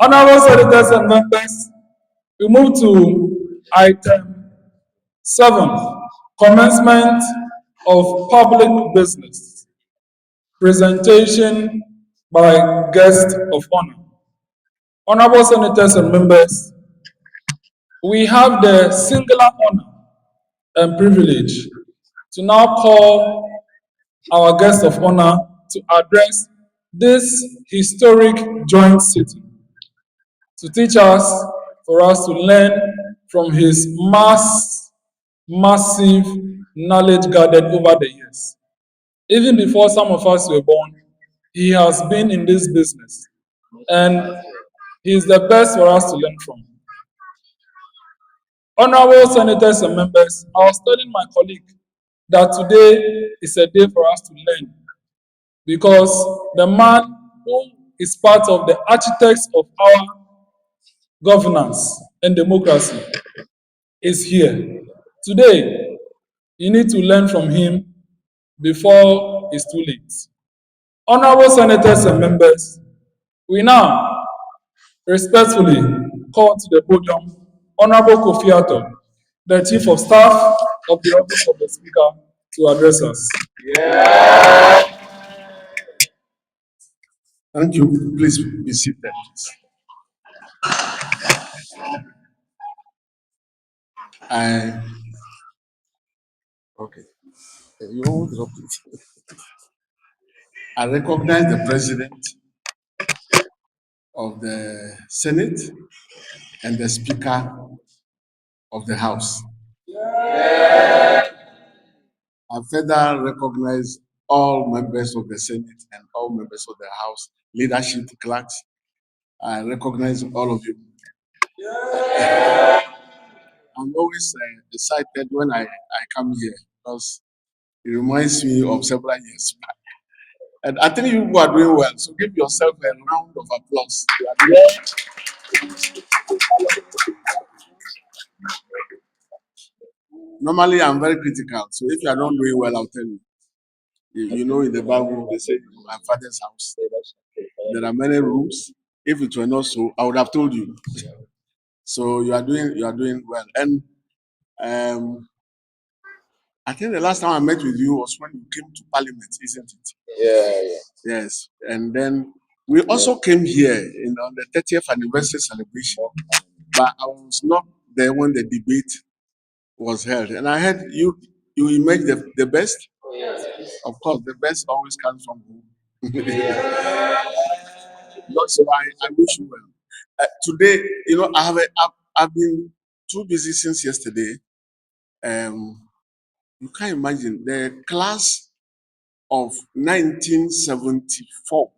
Honorable senators and members, we move to item 7, commencement of public business. Presentation by guest of honor. Honorable senators and members, we have the singular honor and privilege to now call our guest of honor to address this historic joint sitting, to teach us, for us to learn from his massive knowledge gathered over the years. Even before some of us were born, he has been in this business, and he is the best for us to learn from. Honorable senators and members, I was telling my colleague that today is a day for us to learn, because the man who is part of the architects of our governance and democracy is here. Today, you need to learn from him before it's too late. Honorable senators and members, we now respectfully call to the podium Honorable Kofi Attor, the Chief of Staff of the Office of the Speaker, to address us. Thank you. Please be seated. Okay. You won't drop it. I recognize the President of the Senate and the Speaker of the House. I further recognize all members of the Senate and all members of the House, leadership, clerks. I recognize all of you. I'm always excited when I come here because it reminds me of several years back. And I think you are doing well, so give yourself a round of applause. Normally, I'm very critical, so if you are not doing well, I'll tell you. You know, in the Bible, they say, my father's house, there are many rooms. If it were not so, I would have told you. So you are doing well. And I think the last time I met with you was when you came to Parliament, isn't it? Yeah. Yes. And then we also came here on the 30th anniversary celebration, but I was not there when the debate was held. And I heard you emerged the best. Of course, the best always comes from home. So I wish you well. Today, you know, I've been too busy since yesterday. You can't imagine the class of 1974.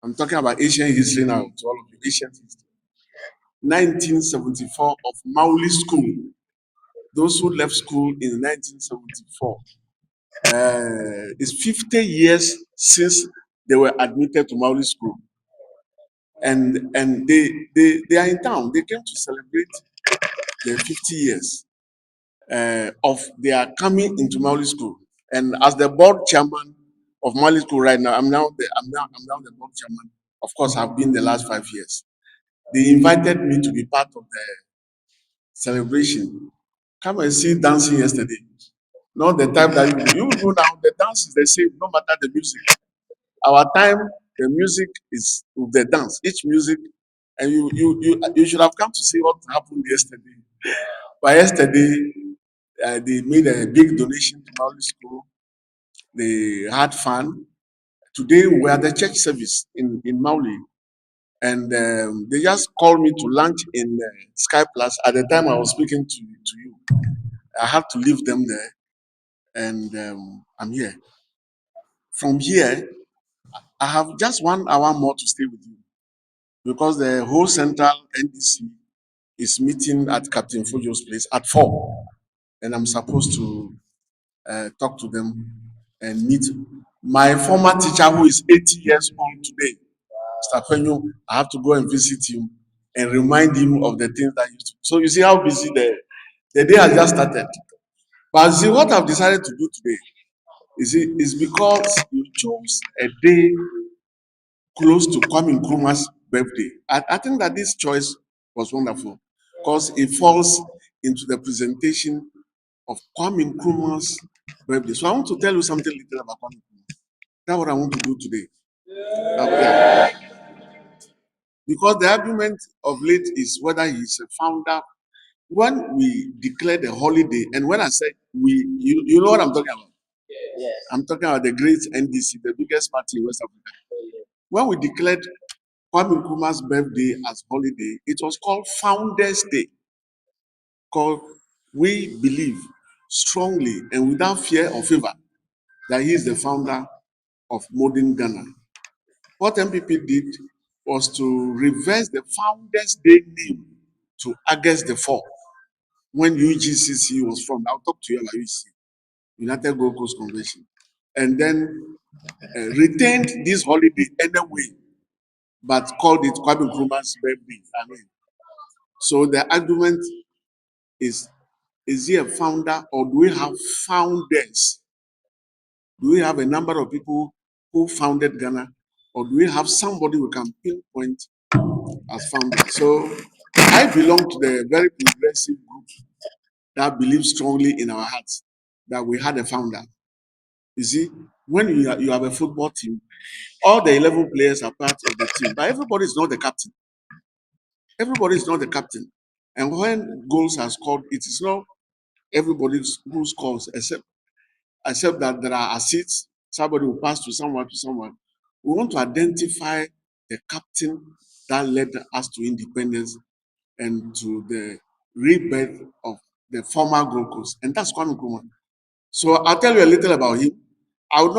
I'm talking about Asian history now, to all of you, Asian history. 1974 of Mauli School. Those who left school in 1974. It's 50 years since they were admitted to Mauli School. And they are in town. They came to celebrate the 50 years of their coming into Mauli School. And as the board chairman of Mauli School right now, I'm now the board chairman. Of course, I've been the last 5 years. They invited me to be part of the celebration. Come and see dancing yesterday. Not the time that you know now, the dance is the same, no matter the music. Our time, the music is with the dance, each music, and you should have come to see what happened yesterday. But yesterday, they made a big donation to Mauli School. They had fun. Today we had the church service in Mauli, and they just called me to lunch in Sky Plus. At the time I was speaking to you, I had to leave them there, and I'm here. From here, I have just 1 hour more to stay with you because the whole central NDC is meeting at Captain Fojo's place at 4, and I'm supposed to talk to them and meet my former teacher who is 80 years old today, Mr. Penyo. I have to go and visit him and remind him of the things that used to. So you see how busy the day has just started. But see what I've decided to do today is because you chose a day close to Kwame Nkrumah's birthday. I think that this choice was wonderful because it falls into the presentation of Kwame Nkrumah's birthday. So I want to tell you something little about Kwame Nkrumah. That's what I want to do today. Yeah. Because the argument of late is whether he's a founder. When we declared a holiday, and when I say we, you know what I'm talking about? I'm talking about the great NDC, the biggest party in West Africa. When we declared Kwame Nkrumah's birthday as holiday, it was called Founders Day. Called we believe strongly and without fear or favor that he is the founder of modern Ghana. What MPP did was to reverse the Founders Day name to August the 4th, when UGCC was formed. I'll talk to you about UGC, United Gold Coast Convention, and then retained this holiday anyway, but called it Kwame Nkrumah's birthday. I mean, so the argument is he a founder or do we have founders? Do we have a number of people who founded Ghana, or do we have somebody we can pinpoint as founder? So I belong to the very progressive group that believes strongly in our hearts that we had a founder. You see, when you have a football team, all the 11 players are part of the team, but everybody is not the captain. Everybody is not the captain. And when goals are scored, it is not everybody who scores, except that there are assists. Somebody will pass to someone to someone. We want to identify the captain that led us to independence and to the rebirth of the former Gold Coast. And that's Kwame Nkrumah. So I'll tell you a little about him. I've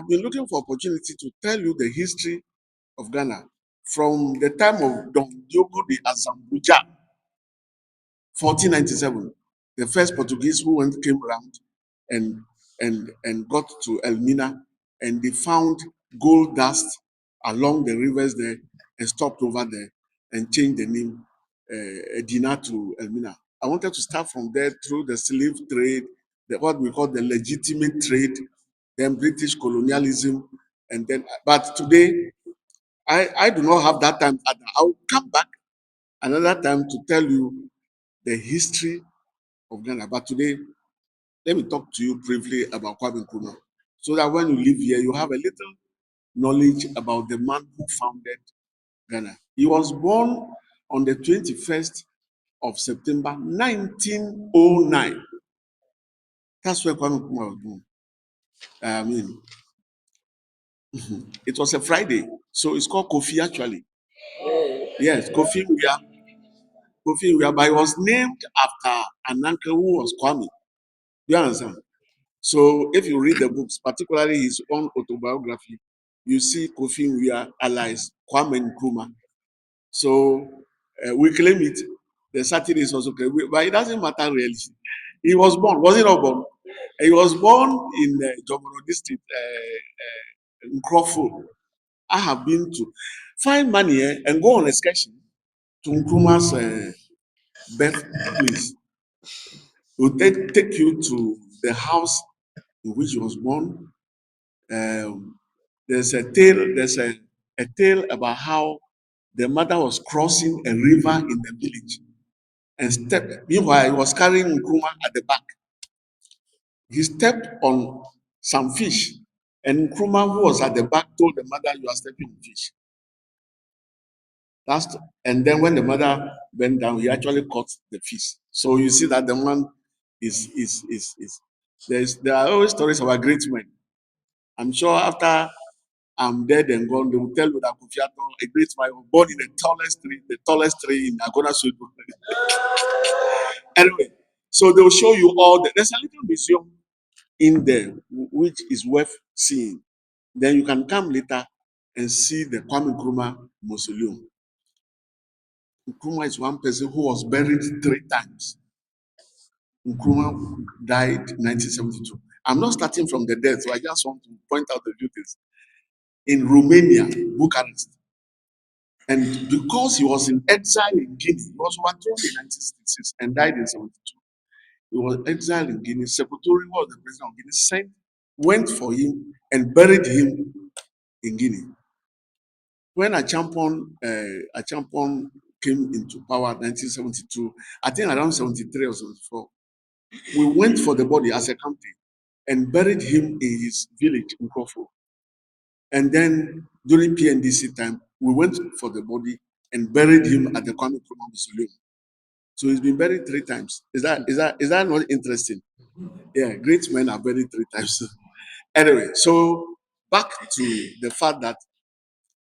been looking for opportunity to tell you the history of Ghana from the time of Don Diogo de Azambuja, 1497, the first Portuguese who came around and and got to Elmina, and they found gold dust along the rivers there and stopped over there and changed the name Edina to Elmina. I wanted to start from there through the slave trade, what we call the legitimate trade, then British colonialism, and then. But today, I do not have that time. I will come back another time to tell you the history of Ghana. But today, let me talk to you briefly about Kwame Nkrumah, so that when you live here, you have a little knowledge about the man who founded Ghana. He was born on the 21st of September 1909. That's where Kwame Nkrumah was born. I mean, it was a Friday, so it's called Kofi actually. Yes, Kofi Wia. Kofi Wia, but he was named after an uncle who was Kwame. Do you understand? So if you read the books, particularly his own autobiography, you see Kofi Wia alias Kwame Nkrumah. So we claim it. The Saturday is also claimed, but it doesn't matter really. He was born. Was he not born? He was born in Jomoro district, Nkrofo. I have been to find money and go on excursion to Nkrumah's birthplace. We'll take you to the house in which he was born. There's a tale about how the mother was crossing a river in the village and stepped. Meanwhile, he was carrying Nkrumah at the back. He stepped on some fish, and Nkrumah, who was at the back, told the mother, "You are stepping on fish." And then when the mother went down, he actually caught the fish. So you see that the man there are always stories about great men. I'm sure after I'm dead and gone, they will tell you that Kofi Attor, a great man, was born in the tallest tree in Agona Sudu. Anyway, so they will show you there's a little museum in there which is worth seeing. Then you can come later and see the Kwame Nkrumah mausoleum. Nkrumah is one person who was buried 3 times. Nkrumah died 1972. I'm not starting from the death, so I just want to point out the few things. In Romania, Bucharest. And because he was in exile in Guinea, he was overthrown in 1966 and died in 72. He was exiled in Guinea. Secretary was the president of Guinea, went for him and buried him in Guinea. when Achampon came into power in 1972, I think around 73 or 74, we went for the body as a country and buried him in his village in Krofo. And then during PNDC time, we went for the body and buried him at the Kwame Nkrumah Mausoleum. So he's been buried 3 times. Is that not interesting? Yeah, great men are buried 3 times. Anyway, so back to the fact that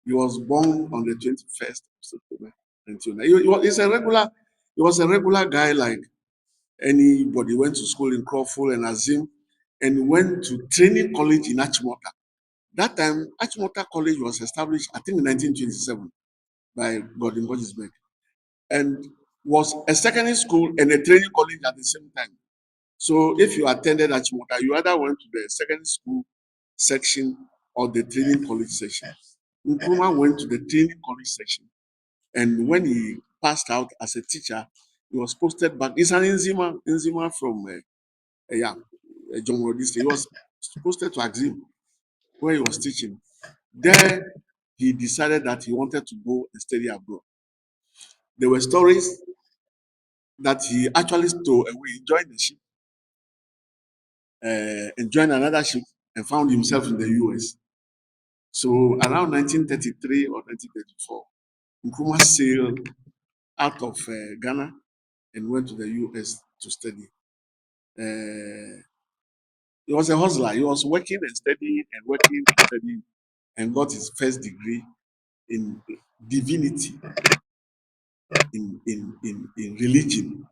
he was born on the 21st of September 1909. He was a regular guy like anybody. Went to school in Crawford and Azim and went to training college in Achimota. That time, Achimota College was established, I think, in 1927 by Gordon Rogers and was a secondary school and a training college at the same time. So if you attended Achimota, you either went to the secondary school section or the training college section. Nkrumah went to the training college section, and when he passed out as a teacher, he was posted back. It's an Nzima from John Road District. He was posted to Axim, where he was teaching. There, he decided that he wanted to go and study abroad. There were stories that he actually stole away. He joined the ship and joined another ship and found himself in the US. So around 1933 or 1934, Nkrumah sailed out of Ghana and went to the US to study. He was a hustler. He was working and studying and working and studying and got his first degree in divinity, in religion.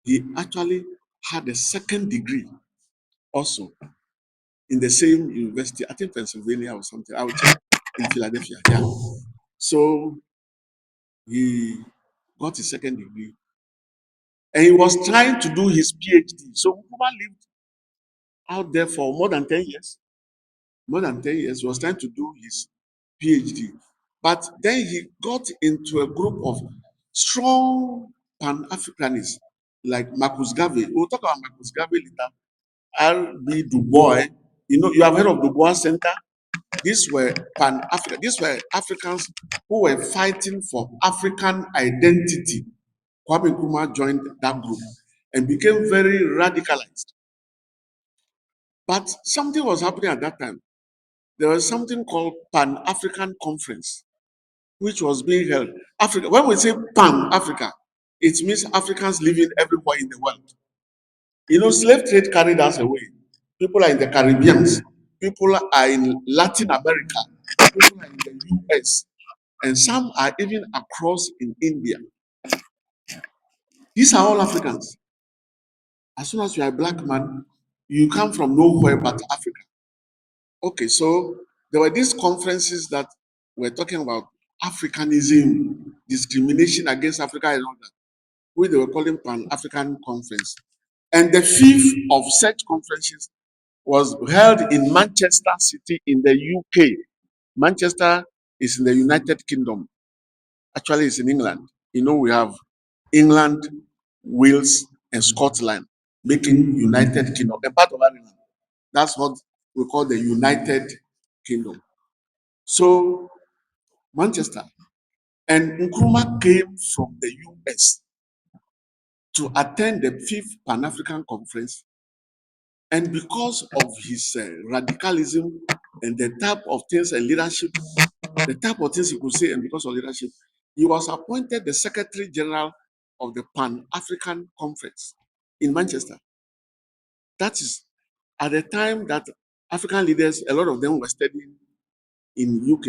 He actually had a second degree also in the same university, I think Pennsylvania or something. I would check in Philadelphia. Yeah. So he got his second degree and he was trying to do his PhD. So Nkrumah lived out there for more than 10 years. More than 10 years, he was trying to do his PhD. But then he got into a group of strong Pan-Africanists like Marcus Garvey. We'll talk about Marcus Garvey later. R.B. Du Bois. You have heard of Du Bois Center? These were Pan-African. These were Africans who were fighting for African identity. Kwame Nkrumah joined that group and became very radicalized. But something was happening at that time. There was something called Pan-African Conference, which was being held. Africa. When we say Pan-Africa, it means Africans living everywhere in the world. Slave trade carried us away. People are in the Caribbean. People are in Latin America. People are in the US. And some are even across in India. These are all Africans. As soon as you are a black man, you come from nowhere but Africa. Okay, so there were these conferences that were talking about Africanism, discrimination against Africa and all that, which they were calling Pan-African Conference. And the fifth of such conferences was held in Manchester City in the UK. Manchester is in the United Kingdom. Actually, it's in England. We have England, Wales, and Scotland making United Kingdom. A part of Ireland. That's what we call the United Kingdom. So, Manchester. And Nkrumah came from the US to attend the fifth Pan African Conference. And because of his radicalism and the type of things and leadership, the type of things he could say, and because of leadership, he was appointed the Secretary General of the Pan African Conference in Manchester. That is at the time that African leaders, a lot of them were studying in UK.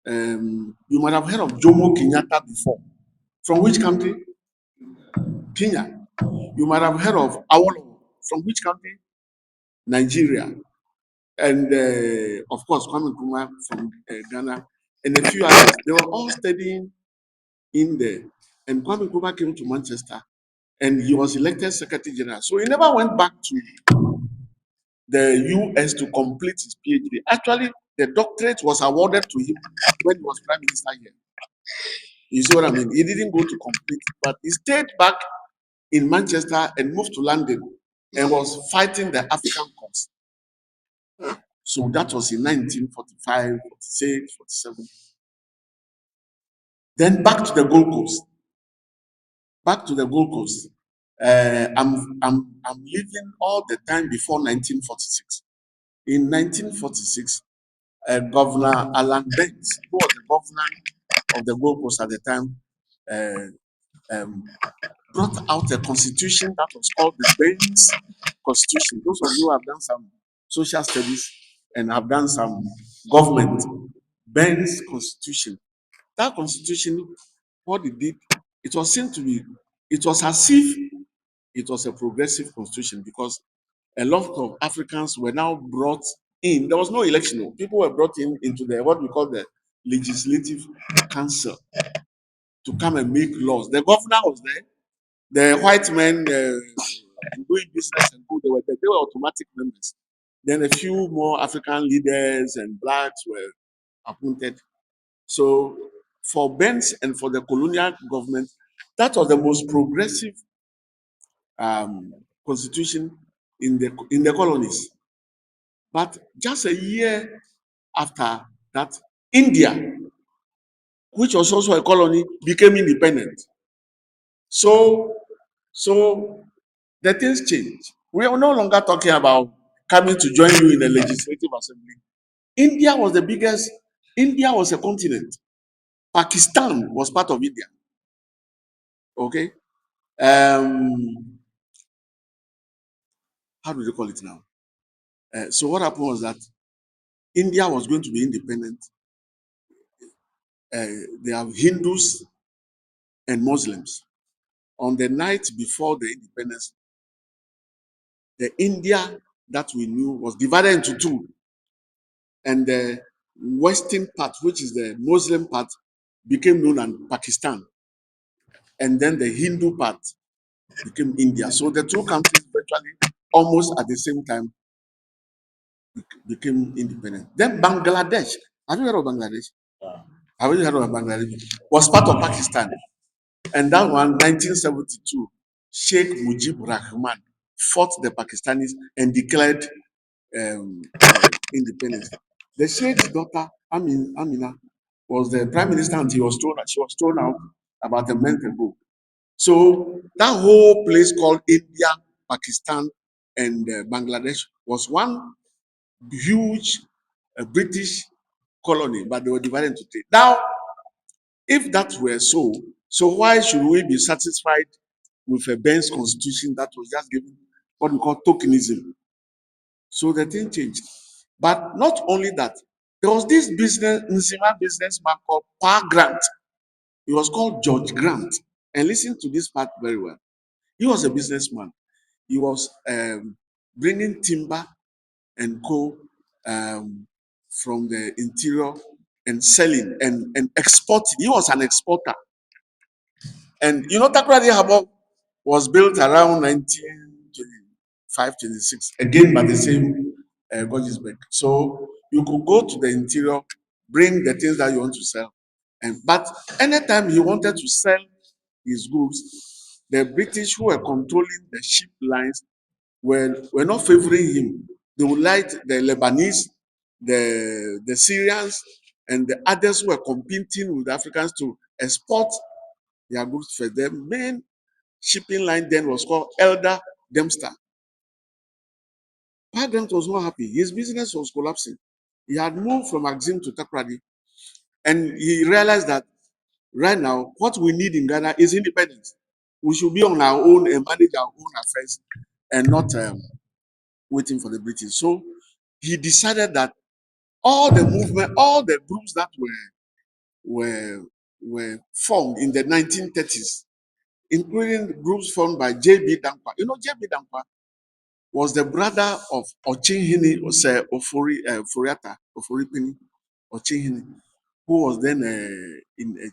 You might have heard of Jomo Kenyatta before. From which country? Kenya. You might have heard of Awolowo. From which country? Nigeria. And of course, Kwame Nkrumah from Ghana, and a few others. They were all studying in there. And Kwame Nkrumah came to Manchester, and he was elected Secretary General. So he never went back to the US to complete his PhD. Actually, the doctorate was awarded to him when he was Prime Minister here. You see what I mean? He didn't go to complete, but he stayed back in Manchester and moved to London and was fighting the African cause. So that was in 1945, 46, 47. Then back to the Gold Coast. Back to the Gold Coast. I'm living all the time before 1946. In 1946, Governor Alan Banks, who was the governor of the Gold Coast at the time, um, brought out a constitution that was called the Banks Constitution. Those of you who have done some social studies and have done some government, Banks Constitution. That constitution, what it did, it was seen to be, it was as if it was a progressive constitution because a lot of Africans were now brought in. There was no election. No. People were brought in into the what we call the legislative council to come and make laws. The governor was there. The white men doing business and good, they were automatic members. Then a few more African leaders and blacks were appointed. So for Benz and for the colonial government, that was the most progressive constitution in the colonies. But just a year after that, India, which was also a colony, became independent. So, so the things changed. We are no longer talking about coming to join you in the legislative assembly. India was the biggest. India was a continent. Pakistan was part of India. Okay. How do they call it now? So what happened was that India was going to be independent. They have Hindus and Muslims. On the night before the independence, the India that we knew was divided into two, and the western part, which is the Muslim part, became known as Pakistan, and then the Hindu part became India. So the two countries virtually almost at the same time became independent. Then Bangladesh. Have you heard of Bangladesh? Have you heard of Bangladesh? Was part of Pakistan. And that one, 1972, Sheikh Mujib Rahman fought the Pakistanis and declared independence. The Sheikh's daughter, Amina, was the prime minister and she was thrown out about a month ago. So that whole place called India, Pakistan, and Bangladesh was one huge British colony, but they were divided into three. Now, if that were so, so why should we be satisfied with a Ben's constitution that was just given what we call tokenism? So the thing changed. But not only that, there was this businessman called Pa Grant. He was called George Grant. And listen to this part very well. He was a businessman. He was bringing timber and coal from the interior and selling and exporting. He was an exporter. And you know, Takoradi Harbor was built around 1925, 26, again by the same Gordonsburg. So you could go to the interior, bring the things that you want to sell. But anytime he wanted to sell his goods, the British who were controlling the ship lines were not favoring him. They would like the Lebanese, the Syrians, and the others who were competing with the Africans to export their goods for the main shipping line then was called Elder Dempster. Pagrant was not happy. His business was collapsing. He had moved from Axim to Takrady, and he realized that right now, what we need in Ghana is independence. We should be on our own and manage our own affairs and not waiting for the British. So he decided that all the movement, all the groups that were formed in the 1930s, including groups formed by J.B. Dankwa. You know, J.B. Dankwa was the brother of Ochinhini Ofori-Pini Ochinhini, who was then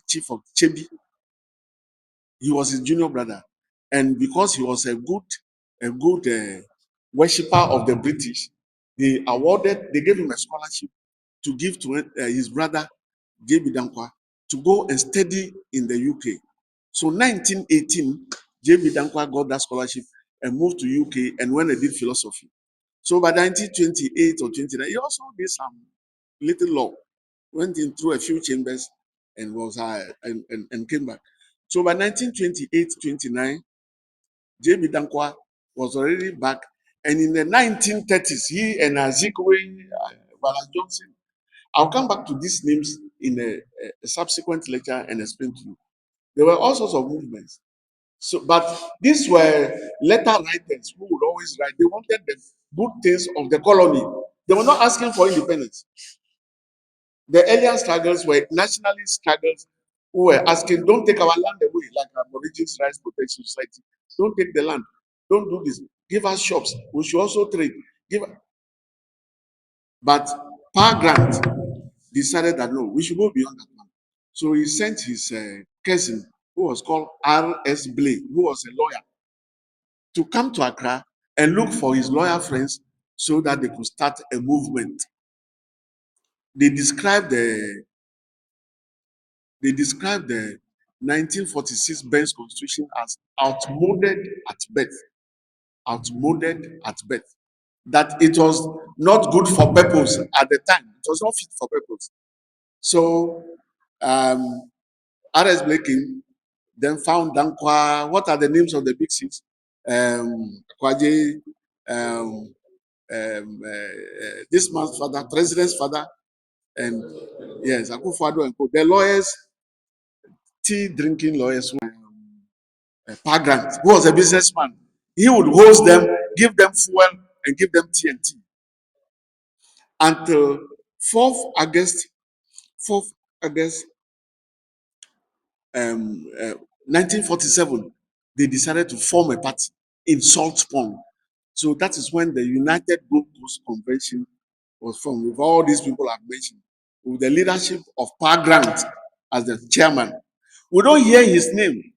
chief of Chebi. He was his junior brother, and because he was a good worshipper of the British, they gave him a scholarship to give to his brother J.B. Dankwa to go and study in the UK. So 1918, J.B. Dankwa got that scholarship and moved to UK and went and did philosophy. So by 1928 or 29, he also did some little law, went in through a few chambers and was and came back. So by 1928-29, J.B. Dankwa was already back, and in the 1930s, he and Azikiwe, Wallace Johnson. I'll come back to these names in a subsequent lecture and explain to you. There were all sorts of movements. So, but these were letter writers who would always write. They wanted the good things of the colony. They were not asking for independence. The earlier struggles were nationalist struggles who were asking, don't take our land away, like our Aborigines Rights Protection Society. Don't take the land. Don't do this. Give us shops. We should also trade. But Power Grant decided that no, we should go beyond that land. So he sent his cousin, who was called R.S. Blay, who was a lawyer, to come to Accra and look for his lawyer friends so that they could start a movement. They described the 1946 Ben's Constitution as outmoded at best. Outmoded at best. That it was not good for purpose at the time. It was not fit for purpose. So R.S. Blakey then found Dankwa. What are the names of the big six? Kwaje, this man's father, president's father, and yes, Akufo-Addo and co. The lawyers, tea drinking lawyers, Pagrant, who was a businessman. He would host them, give them fuel, and give them TNT. Until 4th August, 4th August 1947, they decided to form a party in Salt Pond. So that is when the United Gold Coast Convention was formed, with all these people I've mentioned, with the leadership of Grant as the chairman. We don't hear his name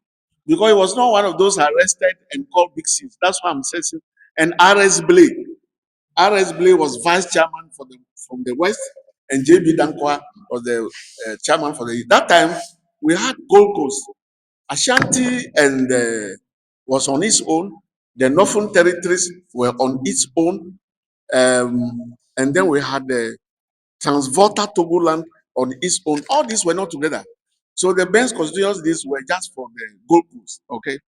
because he was not one of those arrested and called big six. That's why I'm saying. And R.S. Blay. R.S. Blay was vice chairman from the West, and J.B. Dankwa was the chairman for the East. That time, we had Gold Coast. Ashanti and was on its own. The Northern Territories were on its own. And then we had the Transvolta Togoland on its own. All these were not together. So the Ben's constitutions, these were just for the Gold Coast. Okay.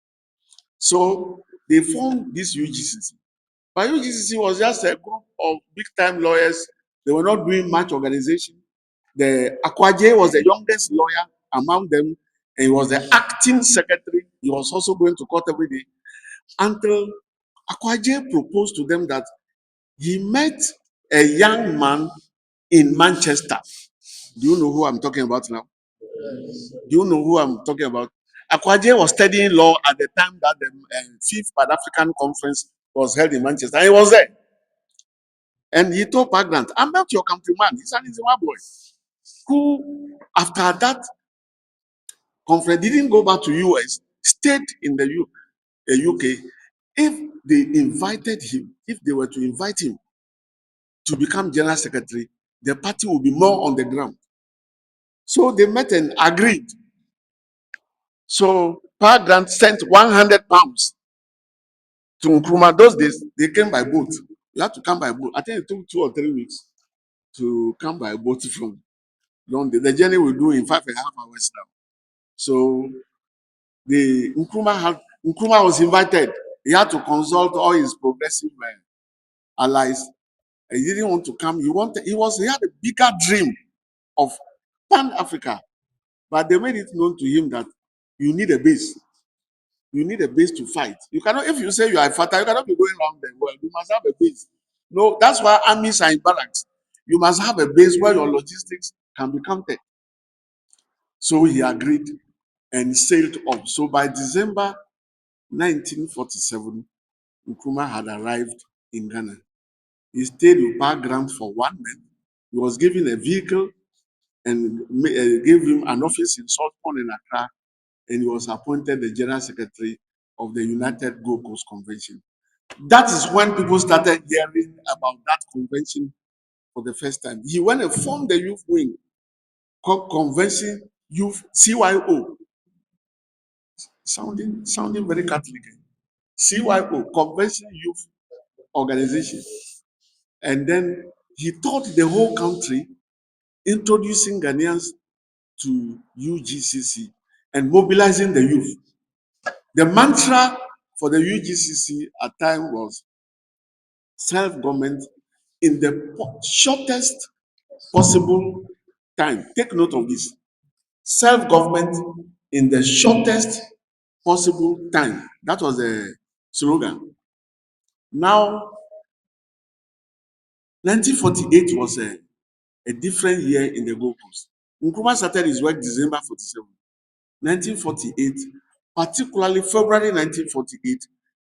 So they formed this UGCC. But UGCC was just a group of big time lawyers. They were not doing much organization. The Akwaje was the youngest lawyer among them, and he was the acting secretary. He was also going to court every day until Akwaje proposed to them that he met a young man in Manchester. Do you know who I'm talking about now? Do you know who I'm talking about? Akwaje was studying law at the time that the Fifth Pan African Conference was held in Manchester. He was there. And he told Pagrant, I'm not your countryman. He's an Izima boy. Who, after that conference, didn't go back to US, stayed in the UK. If they invited him, if they were to invite him to become general secretary, the party will be more on the ground. So they met and agreed. So Grant sent 100 pounds to Nkrumah. Those days, they came by boat. You had to come by boat. I think it took 2 or 3 weeks to come by boat from London. The journey we do in 5.5 hours now. So the Nkrumah was invited. He had to consult all his progressive allies. He didn't want to come. He had a bigger dream of Pan Africa, but they made it known to him that you need a base. You need a base to fight. You cannot, if you say you are a fighter, you cannot be going around the world. You must have a base. No, that's why armies are in barracks. You must have a base where your logistics can be counted. So he agreed and sailed up. So by December 1947, Nkrumah had arrived in Ghana. He stayed with Park Grant for 1 month. He was given a vehicle and gave him an office in Saltpond in Accra, and he was appointed the General Secretary of the United Gold Coast Convention. That is when people started hearing about that convention for the first time. He went and formed the youth wing called Convention Youth CYO, sounding very Catholic. CYO, Convention Youth Organization. And then he taught the whole country, introducing Ghanaians to UGCC and mobilizing the youth. The mantra for the UGCC at time was self-government in the shortest possible time. Take note of this. Self-government in the shortest possible time. That was the slogan. Now, 1948 was a different year in the Gold Coast. Nkrumah started his work December 47. 1948, particularly February 1948,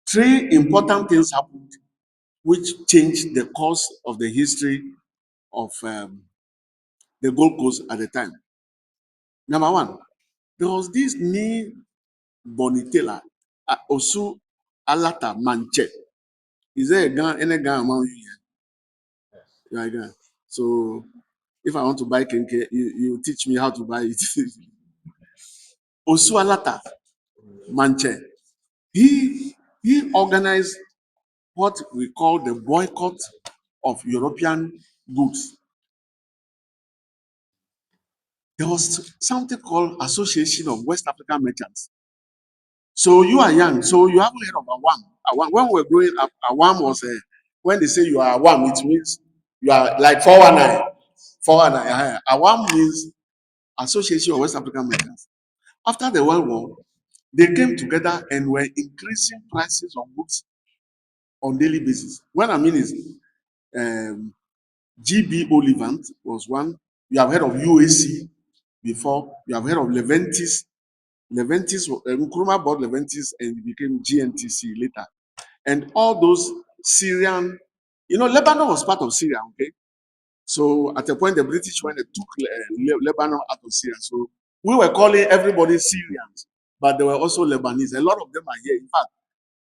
three important things happened which changed the course of the history of the Gold Coast at the time. Number one, there was this knee Bonitela, Osu Alata Manche. Is there a gun, any gun among you here? You are a gun. So if I want to buy kenke, you teach me how to buy it. Osu Alata Manche. He organized what we call the boycott of European goods. There was something called Association of West African Merchants. So you are young, so you haven't heard of Awam. Awam. When we were growing up, Awam was when they say you are Awam, it means you are like 419. 419. Awam means Association of West African Merchants. After the World War, they came together and were increasing prices of goods on daily basis. What I mean is um, GB Olivant was one. You have heard of UAC before. You have heard of Leventis. Leventis, Nkrumah bought Leventis and it became GNTC later. And all those Syrian, Lebanon was part of Syria, okay? So at a point, the British went and took Lebanon out of Syria. So we were calling everybody Syrians, but there were also Lebanese. A lot of them are here. In fact,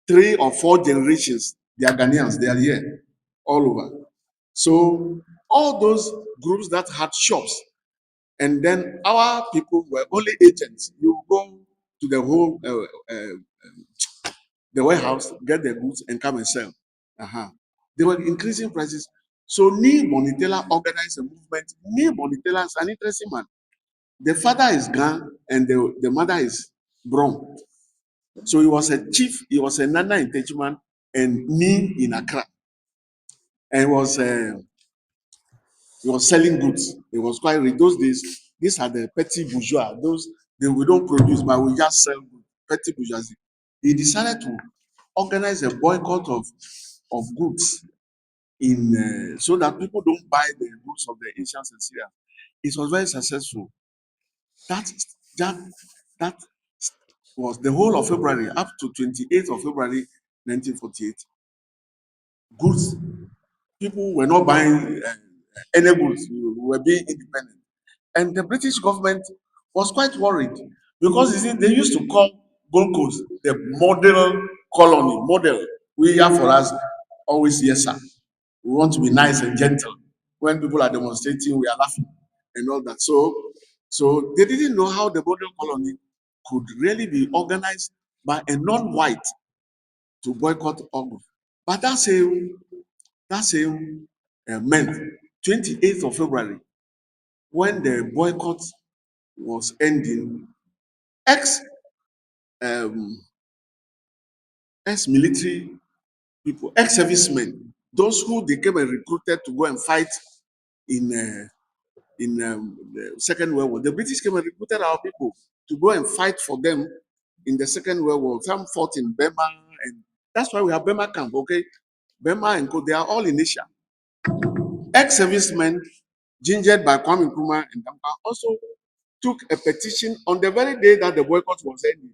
3 or 4 generations, they are Ghanaians. They are here all over. So all those groups that had shops, and then our people were only agents. You go to the whole the warehouse, get the goods, and come and sell. They were increasing prices. So Ni Bonitela organized a movement. Ni Bonitela is an interesting man. The father is Gan and the mother is Brom. So he was a chief, he was a Nana in Techiman and Ni in Accra. And he was selling goods. It was quite rich. Those days, these are the petty bourgeois. We don't produce, but we just sell goods. Petty bourgeoisie. He decided to organize a boycott of goods in so that people don't buy the goods of the Asians and Syria. It was very successful. That that that was the whole of February up to 28th of February 1948. Goods, people were not buying any goods. We were being independent. And the British government was quite worried because you see, they used to call Gold Coast the model colony. Model. We are for us always yes, sir. We want to be nice and gentle. When people are demonstrating, we are laughing and all that. So they didn't know how the model colony could really be organized by a non-white to boycott August. But that same month, 28th of February, when the boycott was ending, ex um, ex-military people, ex-servicemen, those who they came and recruited to go and fight in the Second World War. The British came and recruited our people to go and fight for them in the Second World War. Some fought in Burma, and that's why we have Burma camp. Okay, Burma and Co. They are all in Asia. Ex-servicemen, gingered by Kwame Nkrumah and Dampa, also took a petition on the very day that the boycott was ending,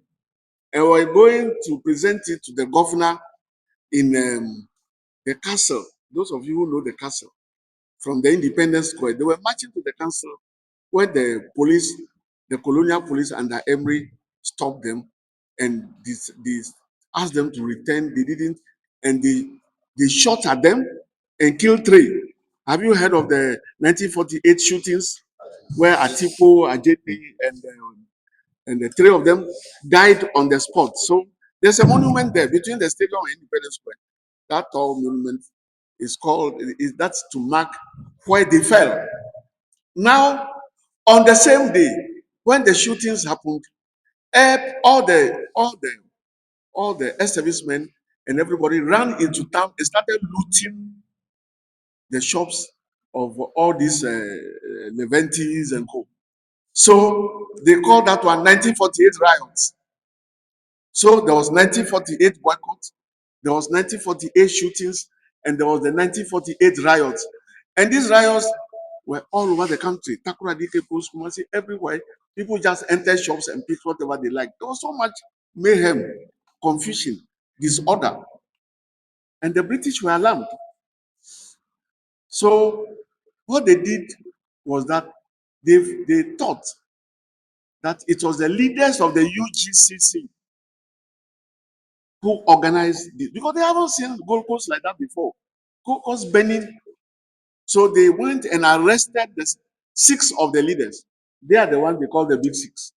and were going to present it to the governor in the castle. Those of you who know the castle from the Independence Square, they were marching to the council where the police, the colonial police under Emery stopped them and this asked them to return. They didn't, and they shot at them and killed 3. Have you heard of the 1948 shootings where Atipo, Ajeti, and the 3 of them died on the spot? So there's a monument there between the stadium and Independence Square. That tall monument is called, that's to mark where they fell. Now, on the same day, When the shootings happened, all the ex-servicemen and everybody ran into town and started looting the shops of all these Leventis and co. So they called that one 1948 riots. So there was 1948 boycott, there was 1948 shootings, and there was the 1948 riots. And these riots were all over the country. Takura Dike, Kumasi, everywhere. People just entered shops and picked whatever they liked. There was so much mayhem, confusion, disorder. And the British were alarmed. So what they did was that they thought that it was the leaders of the UGCC who organized this, because they haven't seen Gold Coast like that before. Gold Coast burning. So they went and arrested the 6 of the leaders. They are the ones they call the Big Six.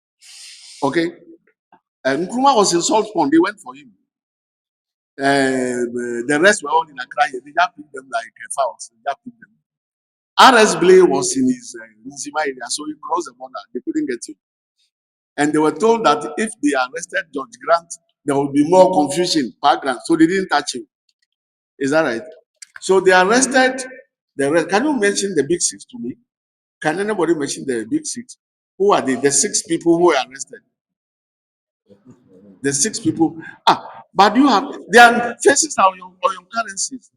Okay? Nkrumah was in Salt Pond. They went for him. The rest were all in Accra. They just picked them like fowls. They just picked them. RS Blay was in his Nzima area, so he crossed the border. They couldn't get him. And they were told that if they arrested George Grant, there would be more confusion. Grant. So they didn't touch him. Is that right? So they arrested the rest. Can you mention the Big Six to me? Can anybody mention the Big Six? Who are the 6 people who were arrested? The 6 people. But you have their faces are on your currencies.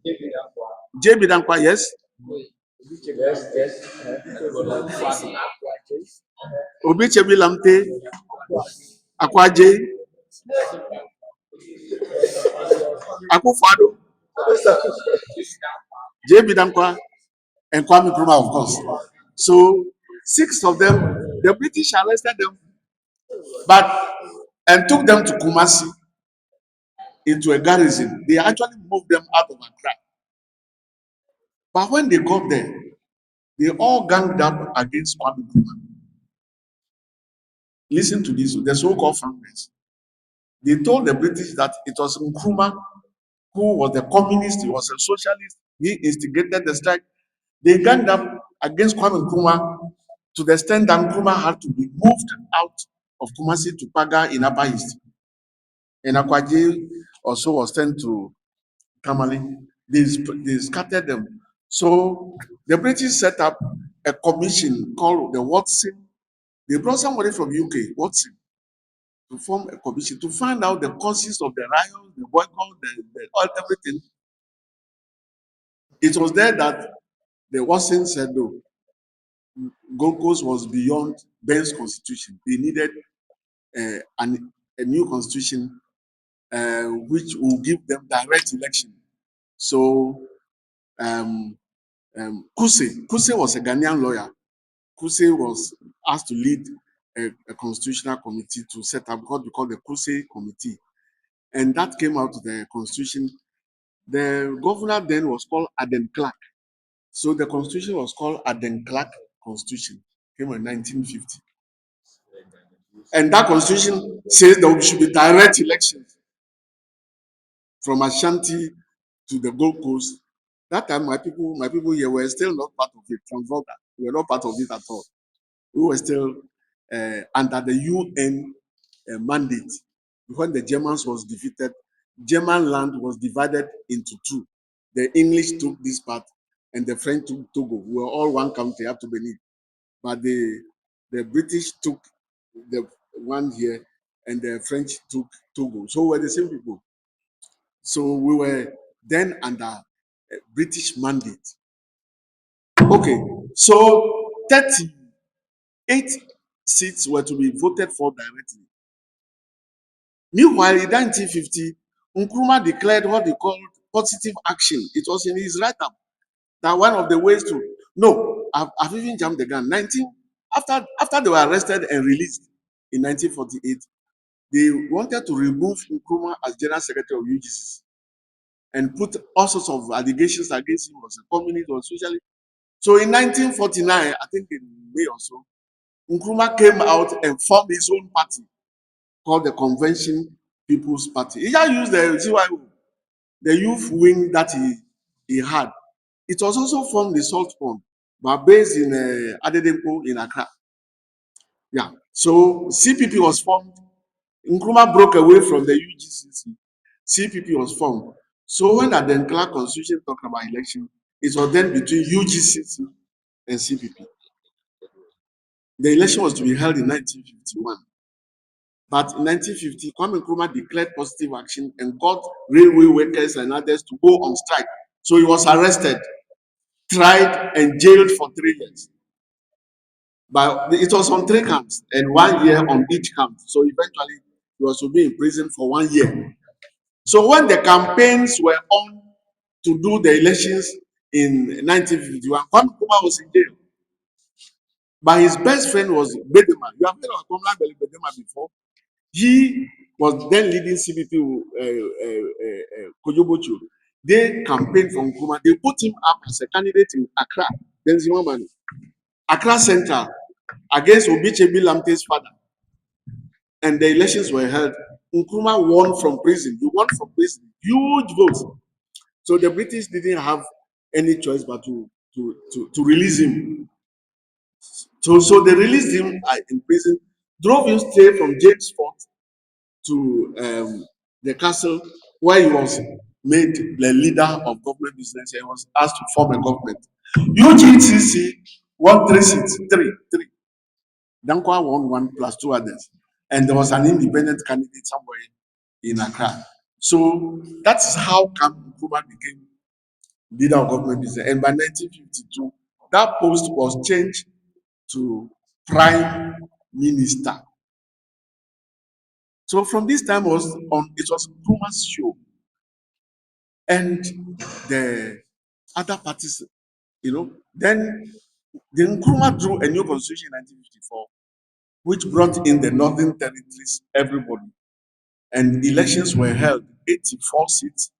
JB Dankwa, yes. Obichebi Lamte, Akwaje, Akufado, JB Dankwa, and Kwame Nkrumah, of course. So 6 of them, the British arrested them, and took them to Kumasi into a garrison. They actually moved them out of Accra. But when they got there, they all ganged up against Kwame Nkrumah. Listen to this, the so-called founders. They told the British that it was Nkrumah who was the communist, he was a socialist, he instigated the strike. They ganged up against Kwame Nkrumah to the extent that Nkrumah had to be moved out of Kumasi to Paga in Upper East. And Akwaji also was sent to Kamali. They scattered them. So the British set up a commission called the Watson. They brought somebody from UK, Watson, to form a commission to find out the causes of the riots, the boycott, everything. It was there that the Watson said, no, Gold Coast was beyond Ben's constitution. They needed a new constitution which will give them direct election. So Kuse was a Ghanaian lawyer. Kuse was asked to lead a constitutional committee to set up what we call the Kuse Committee. And that came out of the constitution. The governor then was called Aden Clark. So the constitution was called Aden Clark Constitution. Came in 1950. And that constitution says there should be direct elections from Ashanti to the Gold Coast. That time, my people here were still not part of it. From Volta, we were not part of it at all. We were still under the UN mandate. When the Germans was defeated, German land was divided into 2. The English took this part, and the French took Togo. We were all one country up to Benin, but the British took the one here, and the French took Togo. So we're the same people. So we were then under British mandate. Okay, so 38 seats were to be voted for directly. Meanwhile, in 1950, Nkrumah declared what they called positive action. It was in his write-up that one of the ways to I've even jumped the gun. After they were arrested and released in 1948, they wanted to remove Nkrumah as general secretary of UGC and put all sorts of allegations against him. Was a communist or socialist. So in 1949, I think in May or so, Nkrumah came out and formed his own party called the Convention People's Party. He just used the CYO, the youth wing that he had. It was also formed in Salt Pond, but based in Adedenpo in Accra. Yeah. So CPP was formed. Nkrumah broke away from the UGCC. CPP was formed. So when the Denkla Constitution talked about election, it was then between UGCC and CPP. The election was to be held in 1951. But in 1950, Kwame Nkrumah declared positive action and got railway workers and others to go on strike. So he was arrested, tried, and jailed for 3 years. But it was on 3 counts and 1 year on each count. So eventually, he was to be in prison for 1 year. So when the campaigns were on to do the elections in 1951, Kwame Nkrumah was in jail. But his best friend was Bedema. You have heard of Kwame Bedema before? He was then leading CBP Kojobocho. They campaigned for Nkrumah. They put him up as a candidate in Accra, then Zimmerman, Accra Central, against Obichebi Lamte's father. And the elections were held. Nkrumah won from prison. He won from prison. Huge votes. So the British didn't have any choice but to release him. So they released him in prison, drove him straight from James Fort to the castle where he was made the leader of government business. He was asked to form a government. UGCC won 3 seats, three. Dankwa won one plus two others. And there was an independent candidate somewhere in Accra. So that's how Kwame Nkrumah became leader of government business. And by 1952, that post was changed to prime minister. So from this time on, it was Nkrumah's show. And the other parties, then Nkrumah drew a new constitution in 1954, which brought in the northern territories, everybody. And elections were held, 84 seats.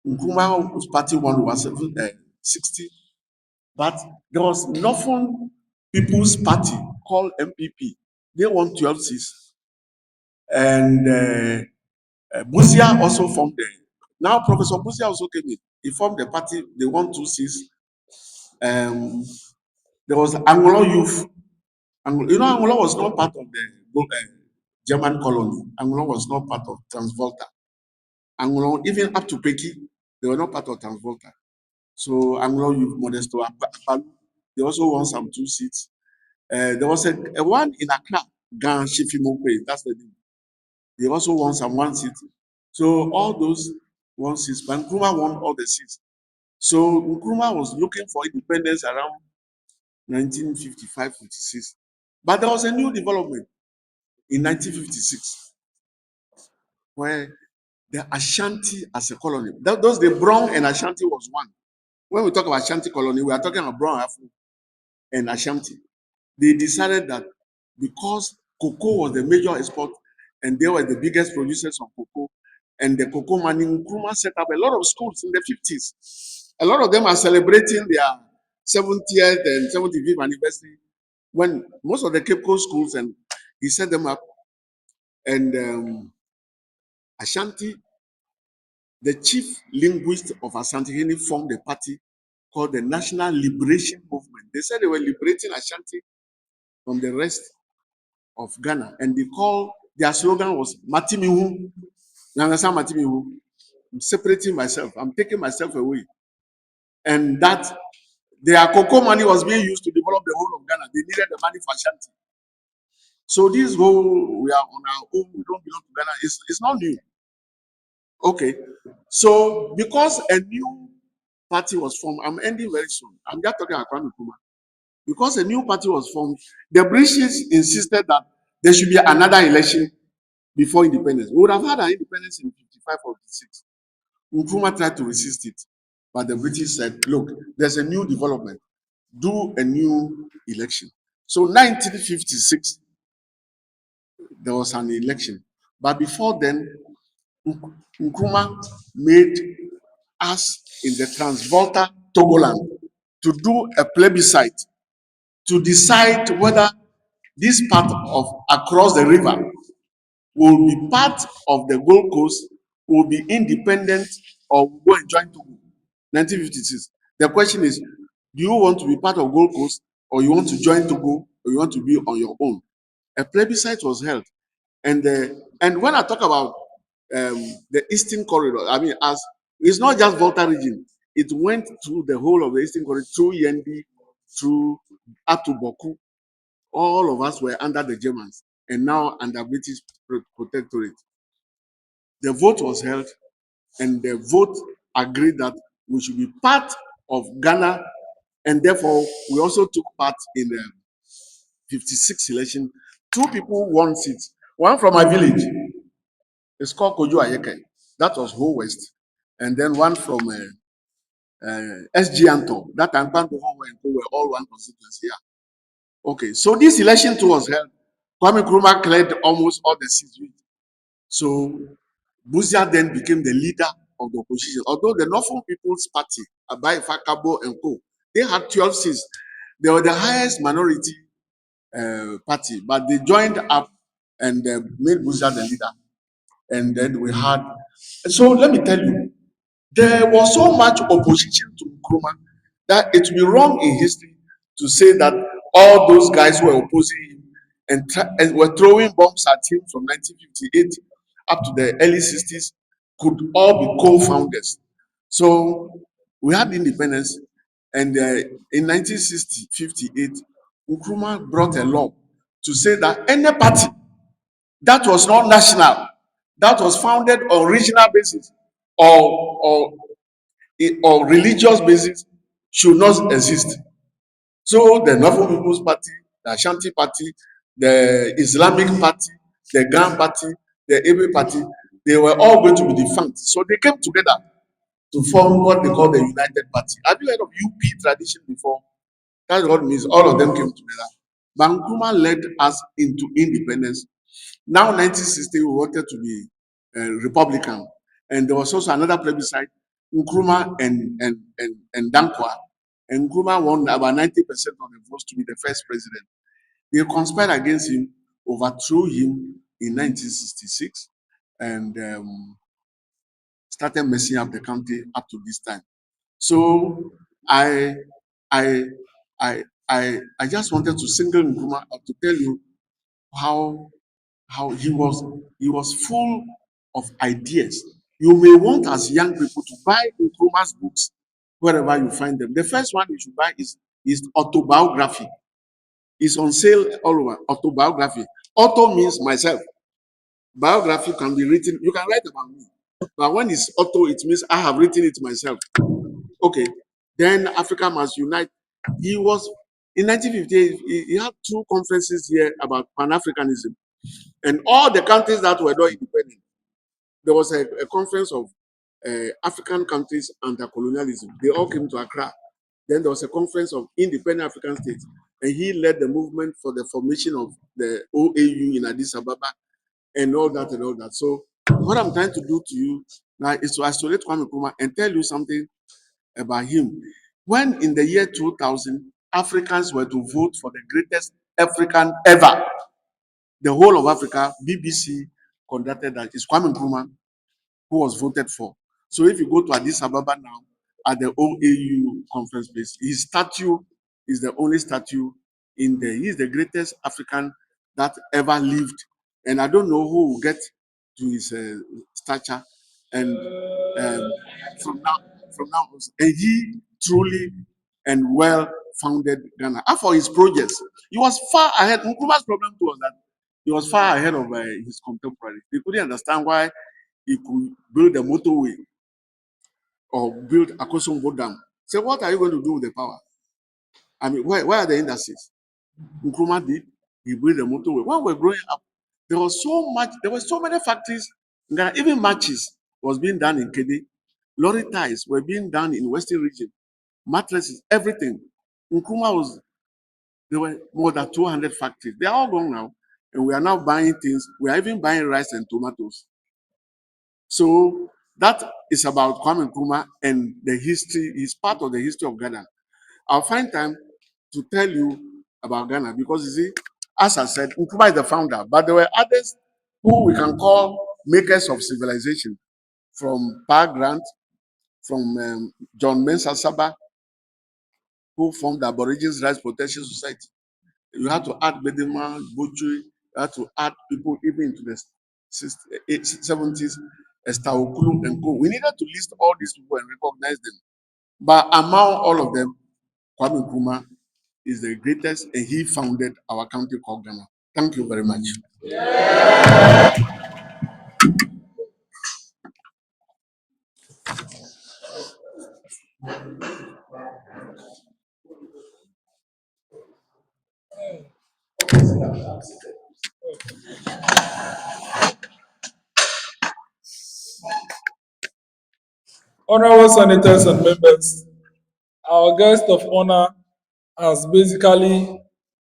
Nkrumah's party won over 60, but there was Northern People's Party called MPP. They won 12 seats. And Buzia also formed the. Now, Professor Buzia also came in. He formed the party. They won 2 seats. There was Anglo Youth. Angola was not part of the German colony. Angola was not part of Transvolta. Angola, even up to Peki, they were not part of Transvolta. So Anglo Youth, Modesto, Apalu, they also won some 2 seats. There was a one in Accra, Gan Shifimope, that's the name. They also won some 1 seat. So all those 1 seats, but Nkrumah won all the seats. So Nkrumah was looking for independence around 1955-56. But there was a new development in 1956 where the Ashanti as a colony, those the Brown and Ashanti was one. When we talk about Ashanti colony, we are talking about Brown Afro and Ashanti. They decided that because cocoa was the major export and they were the biggest producers of cocoa, and the cocoa money, Nkrumah set up a lot of schools in the 50s. A lot of them are celebrating their 70th and 75th anniversary when most of the Cape Coast schools, and he set them up. And Ashanti, the chief linguist of Ashanti, formed a party called the National Liberation Movement. They said they were liberating Ashanti from the rest of Ghana, and their slogan was Matimihu. You understand Matimihu? I'm separating myself. I'm taking myself away. And that their cocoa money was being used to develop the whole of Ghana. They needed the money for Ashanti. So this whole we are on our own, we don't belong to Ghana, it's not new. Okay. So because a new party was formed, I'm ending very soon. I'm just talking about Kwame Nkrumah. Because a new party was formed, the British insisted that there should be another election before independence. We would have had our independence in 55 or 56. Nkrumah tried to resist it, but the British said, look, there's a new development. Do a new election. So 1956, there was an election. But before then, Nkrumah made us in the Transvolta Togoland to do a plebiscite to decide whether this part of across the river will be part of the Gold Coast, will be independent, or will go and join Togo. 1956. The question is, do you want to be part of Gold Coast, or you want to join Togo, or you want to be on your own? A plebiscite was held. And when I talk about the Eastern Corridor, I mean, as it's not just Volta region, it went through the whole of the Eastern Corridor, through Yendi, through up to Boku. All of us were under the Germans and now under British protectorate. The vote was held, and the vote agreed that we should be part of Ghana, and therefore we also took part in the 56 election. Two people won seats. One from my village, it's called Kojo Ayeke. That was Ho West. And then one from SG Anto. That time, Bantu Ho and Ko were all one constituency. Yeah. Okay, so this election too was held. Kwame Nkrumah cleared almost all the seats. So Buzia then became the leader of the opposition. Although the Northern People's Party, Abai Fakabo and Co., they had 12 seats. They were the highest minority party, but they joined up and made Buzia the leader. And then we had. So let me tell you, there was so much opposition to Nkrumah that it would be wrong in history to say that all those guys who were opposing him and were throwing bombs at him from 1958 up to the early 60s could all be co-founders. So we had independence, and in 1958, Nkrumah brought a law to say that any party that was not national, that was founded on regional basis or or religious basis should not exist. So the Northern People's Party, the Ashanti Party, the Islamic Party, the Gan Party, the Ebe Party, they were all going to be defunct. So they came together to form what they call the United Party. Have you heard of UP tradition before? That's what it means. All of them came together. But Nkrumah led us into independence. Now, 1960, we wanted to be Republican. And there was also another plebiscite, Nkrumah and Dankwa. And Nkrumah won about 90% of the votes to be the first president. They conspired against him, overthrew him in 1966, and started messing up the country up to this time. So I I I I just wanted to single Nkrumah up to tell you how he was full of ideas. You may want as young people to buy Nkrumah's books wherever you find them. The first one you should buy is autobiography. It's on sale all over. Autobiography. Auto means myself. Biography can be written. You can write about me, but when it's auto, it means I have written it myself. Okay. Then Africa Must Unite. He was in 1958. He had two conferences here about Pan Africanism, and all the countries that were not independent. There was a conference of African countries under colonialism. They all came to Accra. Then there was a conference of independent African states, and he led the movement for the formation of the OAU in Addis Ababa and all that and all that. So what I'm trying to do to you now is to isolate Kwame Nkrumah and tell you something about him. When in the year 2000, Africans were to vote for the greatest African ever, the whole of Africa, BBC conducted that. It's Kwame Nkrumah who was voted for. So if you go to Addis Ababa now at the OAU conference place, his statue is the only statue in there. He's the greatest African that ever lived. And I don't know who will get to his stature. And um, from now, and he truly and well founded Ghana. As for his projects, he was far ahead. Nkrumah's problem was that he was far ahead of his contemporaries. They couldn't understand why he could build a motorway or build a Akosombo Dam. So what are you going to do with the power? I mean, where are the industries? Nkrumah did. He built a motorway. When we were growing up, there were so many factories. Even matches was being done in Kedi. Lorry ties were being done in Western region. Mattresses, everything. There were more than 200 factories. They are all gone now. And we are now buying things. We are even buying rice and tomatoes. So that is about Kwame Nkrumah and the history. Is part of the history of Ghana. I'll find time to tell you about Ghana because you see, as I said, Nkrumah is the founder, but there were others who we can call makers of civilization, from Pa Grant, from John Mensah Saba, who formed the Aborigines Rights Protection Society. You have to add Bedema, Butchery, had to add people even into the 70s, Esther Okulu and co. We needed to list all these people and recognize them. But among all of them, Kwame Nkrumah is the greatest, and he founded our country called Ghana. Thank you very much. Honorable senators and members, our guest of honor has basically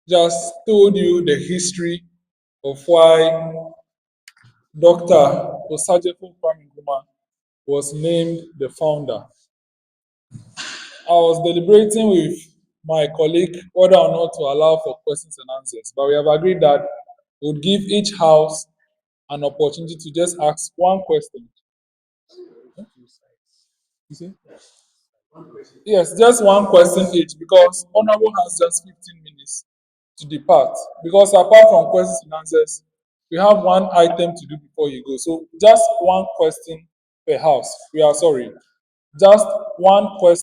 just told you the history of why Dr. Osagyefo Dr. was named the founder. I was deliberating with my colleague whether or not to allow for questions and answers, but we have agreed that we would give each house an opportunity to just ask one question. You see? Yes, just one question each because Honorable has just 15 minutes to depart. Because apart from questions and answers, we have one item to do before you go. So just one question per house. We are sorry. Just one question.